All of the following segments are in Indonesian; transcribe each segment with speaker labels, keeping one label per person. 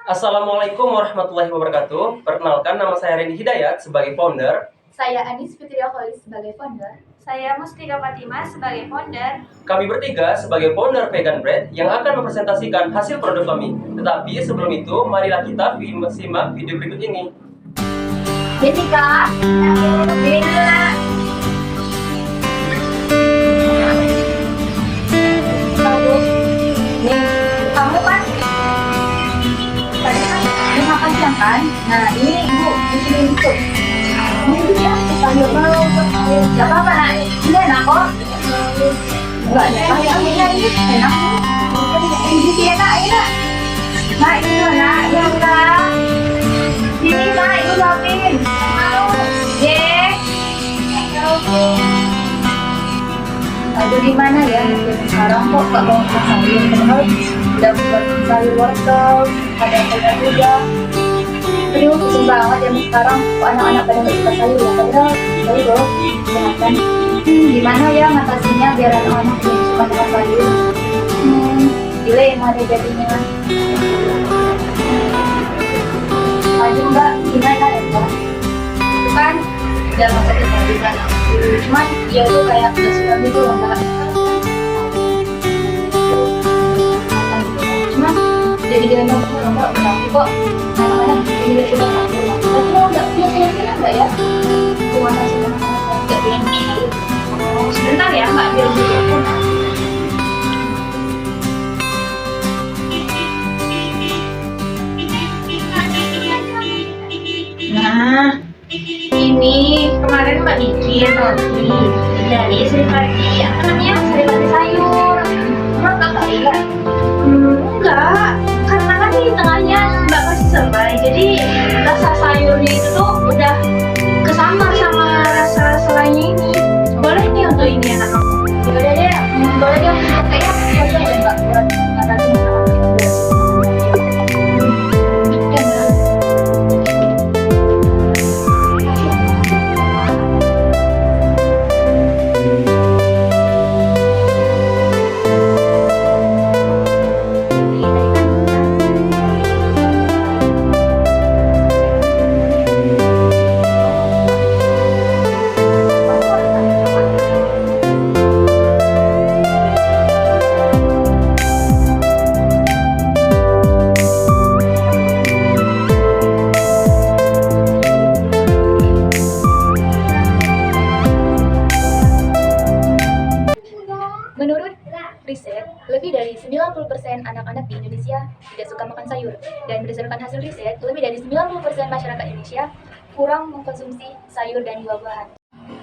Speaker 1: Assalamualaikum warahmatullahi wabarakatuh. Perkenalkan, nama saya Reni Hidayat sebagai founder.
Speaker 2: Saya Anis Fitria Kholis sebagai founder.
Speaker 3: Saya Mustika Fatimah sebagai founder.
Speaker 1: Kami bertiga sebagai founder Vegan Bread yang akan mempresentasikan hasil produk kami. Tetapi sebelum itu, marilah kita simak video berikut ini.
Speaker 2: Jadi kak, ini kak. Kamu kan tadi kan mau makan siang kan? Nah ini ibu bikinin itu. Ini ya, kita nggak mau. Gak apa-apa nak, ini enak kok. Enggak ada pakai ini enak. Ini dia nak, ini. Nah ini nak, yang kak. Sini nak, ibu suapin. Mau? Ye. Aduh gimana ya, sekarang kok gak mau makan sayur, padahal udah buat sayur wortel, ada kuda-kuda. Aduh pusing banget ya sekarang kok anak-anak pada gak suka sayur ya, padahal sayur loh, kesehatan. Gimana ya ngatasinya biar anak-anak yang suka makan sayur? Dilema deh jadinya. Aduh mbak, gimana ya mbak? Itu kan udah masa kita kan. Cuman dia tuh kayak udah suka gitu loh mbak. Cuman jadi dia ngomong kok berarti kok anak-anak ini suka sayur. Tapi kalau nggak punya sayur nggak ya? Cuma kasih anak-anak nggak punya sayur.
Speaker 3: Sebentar ya Mbak, biar dulu. Nah, ini kemarin Mbak bikin roti dari saripati, apa namanya, saripati sayur.
Speaker 2: Emang nggak kali kan?
Speaker 3: Enggak, karena kan di tengahnya Mbak kasih serai, jadi rasa sayurnya itu tuh udah kesambar sama rasa selainya ini. Boleh nih untuk ini anak aku.
Speaker 2: Yaudah deh, boleh deh pakai ya. Boleh deh mbak buat ngatasin masalah itu. Menurut riset, lebih dari 90% anak-anak di Indonesia tidak suka makan sayur. Dan berdasarkan hasil riset, lebih dari 90% masyarakat Indonesia kurang mengkonsumsi sayur dan buah-buahan.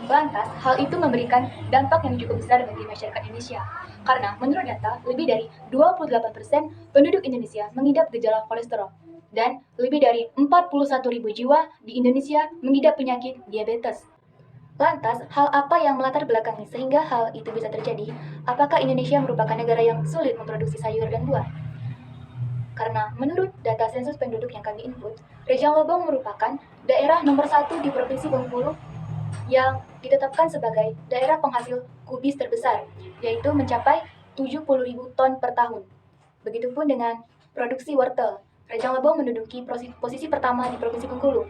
Speaker 2: Lantas, hal itu memberikan dampak yang cukup besar bagi masyarakat Indonesia. Karena menurut data, lebih dari 28% penduduk Indonesia mengidap gejala kolesterol. Dan lebih dari 41.000 jiwa di Indonesia mengidap penyakit diabetes. Lantas, hal apa yang melatar belakangi sehingga hal itu bisa terjadi? Apakah Indonesia merupakan negara yang sulit memproduksi sayur dan buah? Karena menurut data sensus penduduk yang kami input, Rejang Lebong merupakan daerah nomor 1 di Provinsi Bengkulu yang ditetapkan sebagai daerah penghasil kubis terbesar, yaitu mencapai 70.000 ton per tahun. Begitupun dengan produksi wortel. Rejang Lebong menduduki posisi pertama di Provinsi Bengkulu,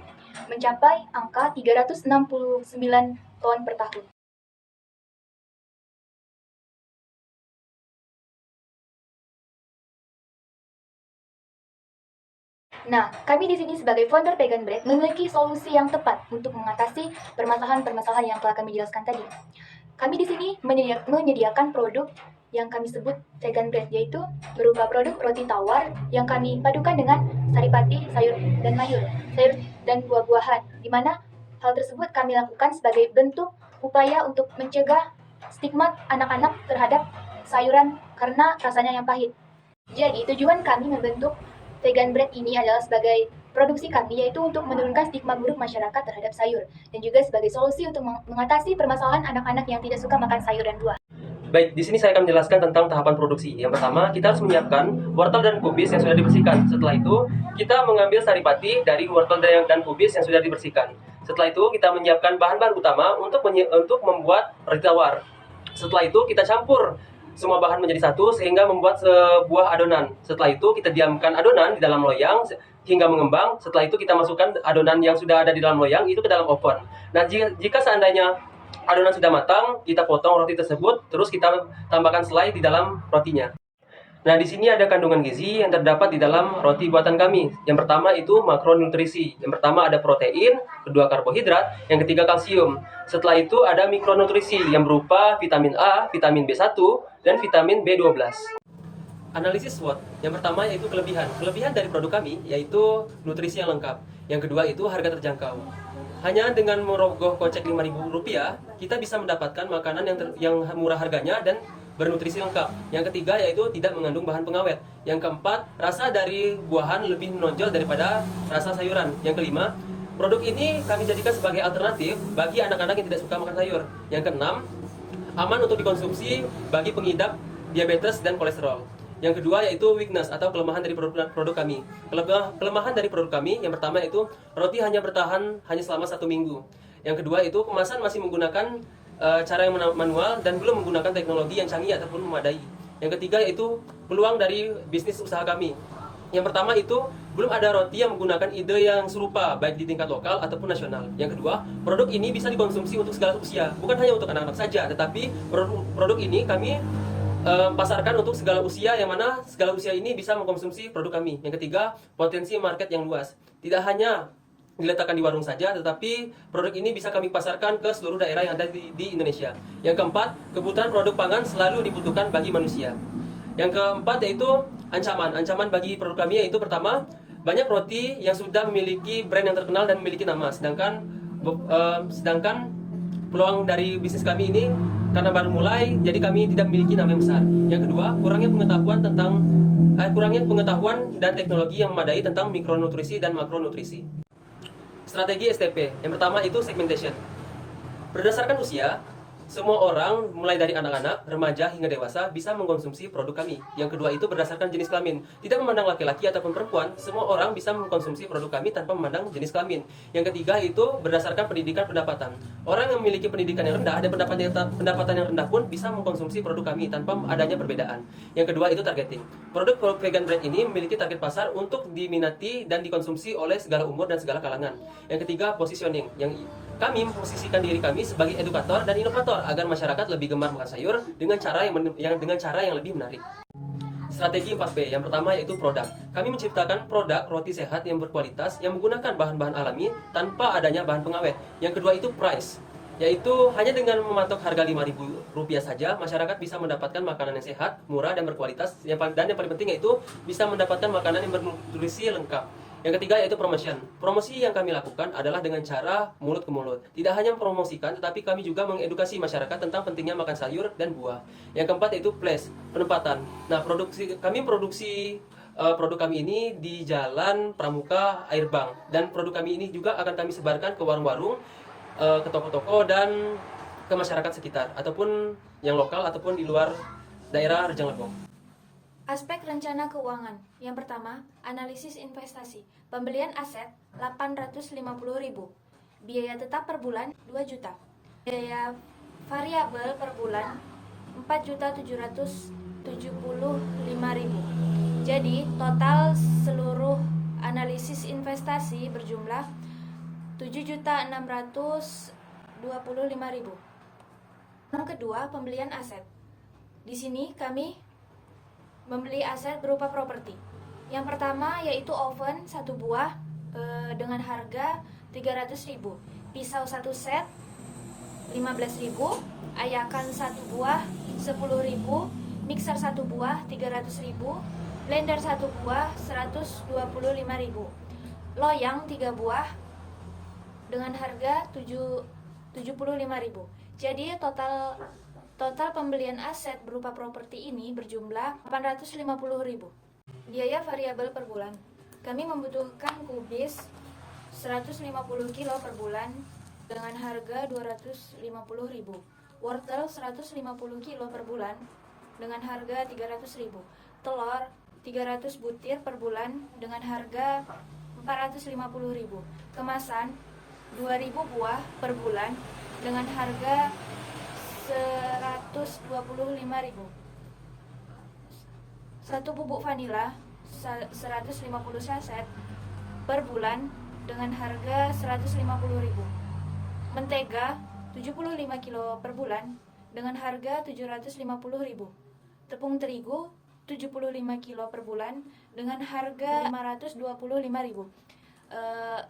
Speaker 2: mencapai angka 369 ton per tahun. Nah, kami di sini sebagai founder Vegan Bread memiliki solusi yang tepat untuk mengatasi permasalahan-permasalahan yang telah kami jelaskan tadi. Kami di sini menyediakan produk yang kami sebut Vegan Bread, yaitu berupa produk roti tawar yang kami padukan dengan saripati, sayur dan buah-buahan, di mana hal tersebut kami lakukan sebagai bentuk upaya untuk mencegah stigma anak-anak terhadap sayuran karena rasanya yang pahit. Jadi, tujuan kami membentuk Vegan Bread ini adalah sebagai produksi kami, yaitu untuk menurunkan stigma buruk masyarakat terhadap sayur, dan juga sebagai solusi untuk mengatasi permasalahan anak-anak yang tidak suka makan sayur dan buah.
Speaker 1: Baik, di sini saya akan menjelaskan tentang tahapan produksi. Yang pertama, kita harus menyiapkan wortel dan kubis yang sudah dibersihkan. Setelah itu, kita mengambil saripati dari wortel dan kubis yang sudah dibersihkan. Setelah itu, kita menyiapkan bahan-bahan utama untuk membuat roti tawar. Setelah itu, kita campur semua bahan menjadi satu sehingga membuat sebuah adonan. Setelah itu kita diamkan adonan di dalam loyang hingga mengembang. Setelah itu kita masukkan adonan yang sudah ada di dalam loyang itu ke dalam oven. Nah, jika seandainya adonan sudah matang, kita potong roti tersebut, terus kita tambahkan selai di dalam rotinya. Nah, di sini ada kandungan gizi yang terdapat di dalam roti buatan kami. Yang pertama itu makronutrisi. Yang pertama ada protein, kedua karbohidrat, yang ketiga kalsium. Setelah itu ada mikronutrisi yang berupa vitamin A, vitamin B1, dan vitamin B12. Analisis SWOT. Yang pertama yaitu kelebihan. Kelebihan dari produk kami yaitu nutrisi yang lengkap. Yang kedua itu harga terjangkau. Hanya dengan merogoh kocek Rp5.000, kita bisa mendapatkan makanan yang murah harganya dan bernutrisi lengkap. Yang ketiga yaitu tidak mengandung bahan pengawet. Yang keempat, rasa dari buahan lebih menonjol daripada rasa sayuran. Yang kelima, produk ini kami jadikan sebagai alternatif bagi anak-anak yang tidak suka makan sayur. Yang keenam, aman untuk dikonsumsi bagi pengidap diabetes dan kolesterol. Yang kedua yaitu weakness atau kelemahan dari produk kami. Kelemahan dari produk kami yang pertama yaitu roti hanya bertahan hanya selama 1 minggu. Yang kedua itu kemasan masih menggunakan cara yang manual dan belum menggunakan teknologi yang canggih ataupun memadai. Yang ketiga yaitu peluang dari bisnis usaha kami. Yang pertama itu belum ada roti yang menggunakan ide yang serupa baik di tingkat lokal ataupun nasional. Yang kedua, produk ini bisa dikonsumsi untuk segala usia, bukan hanya untuk anak-anak saja, tetapi produk ini kami pasarkan untuk segala usia, yang mana segala usia ini bisa mengkonsumsi produk kami. Yang ketiga, potensi market yang luas. Tidak hanya diletakkan di warung saja, tetapi produk ini bisa kami pasarkan ke seluruh daerah yang ada di Indonesia. Yang keempat, kebutuhan produk pangan selalu dibutuhkan bagi manusia. Yang keempat yaitu ancaman. Ancaman bagi produk kami yaitu pertama, banyak roti yang sudah memiliki brand yang terkenal dan memiliki nama, sedangkan peluang dari bisnis kami ini karena baru mulai, jadi kami tidak memiliki nama yang besar. Yang kedua, kurangnya pengetahuan dan teknologi yang memadai tentang mikronutrisi dan makronutrisi. Strategi STP. Yang pertama itu segmentation. Berdasarkan usia, semua orang mulai dari anak-anak, remaja hingga dewasa bisa mengkonsumsi produk kami. Yang kedua itu berdasarkan jenis kelamin. Tidak memandang laki-laki ataupun perempuan, semua orang bisa mengkonsumsi produk kami tanpa memandang jenis kelamin. Yang ketiga itu berdasarkan pendidikan pendapatan. Orang yang memiliki pendidikan yang rendah dan pendapatan yang rendah pun bisa mengkonsumsi produk kami tanpa adanya perbedaan. Yang kedua itu targeting. Produk vegan bread ini memiliki target pasar untuk diminati dan dikonsumsi oleh segala umur dan segala kalangan. Yang ketiga positioning. Kami memposisikan diri kami sebagai edukator dan inovator agar masyarakat lebih gemar makan sayur dengan cara yang lebih menarik. Strategi 4B. Yang pertama yaitu produk. Kami menciptakan produk roti sehat yang berkualitas yang menggunakan bahan-bahan alami tanpa adanya bahan pengawet. Yang kedua itu price, yaitu hanya dengan mematok harga Rp5.000 saja, masyarakat bisa mendapatkan makanan yang sehat, murah dan berkualitas. Dan yang paling penting yaitu bisa mendapatkan makanan yang bernutrisi lengkap. Yang ketiga yaitu promotion. Promosi yang kami lakukan adalah dengan cara mulut ke mulut. Tidak hanya mempromosikan, tetapi kami juga mengedukasi masyarakat tentang pentingnya makan sayur dan buah. Yang keempat yaitu place, penempatan. Nah, produk kami ini di Jalan Pramuka Airbang, dan produk kami ini juga akan kami sebarkan ke warung-warung, ke toko-toko dan ke masyarakat sekitar ataupun yang lokal ataupun di luar daerah Rejang Lebong.
Speaker 2: Aspek rencana keuangan. Yang pertama, analisis investasi. Pembelian aset Rp850.000. Biaya tetap per bulan Rp2 juta. Biaya variabel per bulan Rp4.775.000. Jadi, total seluruh analisis investasi berjumlah Rp7.625.000. Yang kedua, pembelian aset. Di sini kami membeli aset berupa properti. Yang pertama yaitu oven 1 buah dengan harga Rp300.000, pisau 1 set Rp15.000, ayakan 1 buah Rp10.000, mixer 1 buah Rp300.000, blender 1 buah Rp125.000, loyang 3 buah dengan harga Rp75.000. Jadi total pembelian aset berupa properti ini berjumlah Rp850.000. Biaya variabel per bulan. Kami membutuhkan kubis 150 kilo per bulan dengan harga Rp250.000. Wortel 150 kilo per bulan dengan harga Rp300.000. Telur 300 butir per bulan dengan harga Rp450.000. Kemasan 2.000 buah per bulan dengan harga Rp125.000.
Speaker 4: 1 bubuk vanila 150 saset per bulan dengan harga 150.000. Mentega 75 kilo per bulan dengan harga 750.000. Tepung terigu 75 kilo per bulan dengan harga 525.000.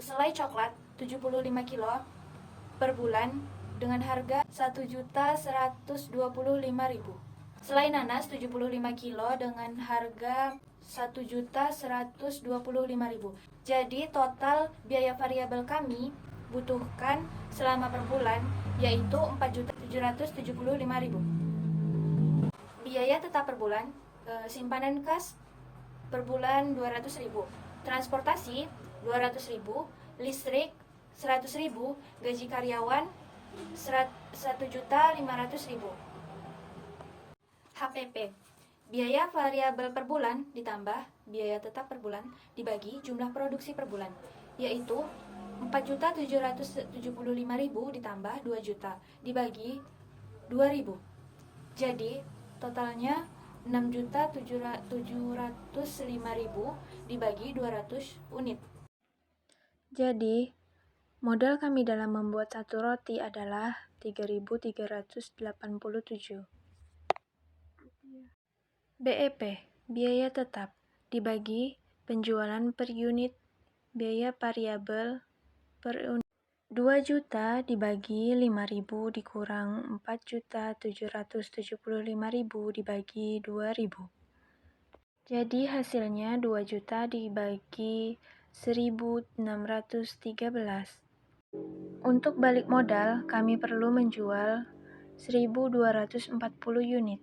Speaker 4: Selai coklat 75 kilo per bulan dengan harga 1.125.000. Selai nanas 75 kilo dengan harga 1.125.000. Jadi total biaya variabel kami butuhkan selama per bulan yaitu 4.775.000. Biaya tetap per bulan, simpanan kas per bulan 200.000, transportasi 200.000, listrik 100.000, gaji karyawan 1.500.000. HPP, biaya variabel per bulan ditambah biaya tetap per bulan dibagi jumlah produksi per bulan, yaitu 4.775.000 ditambah 2 juta dibagi 2.000. Jadi totalnya 6.705.000 dibagi 200 unit.
Speaker 5: Jadi, modal kami dalam membuat satu roti adalah 3.387. BEP, biaya tetap, dibagi penjualan per unit, biaya variabel per unit. 2 juta dibagi 5.000 dikurang 4.775.000 dibagi 2.000. Jadi hasilnya 2 juta dibagi 1.613. Untuk balik modal, kami perlu menjual 1.240 unit.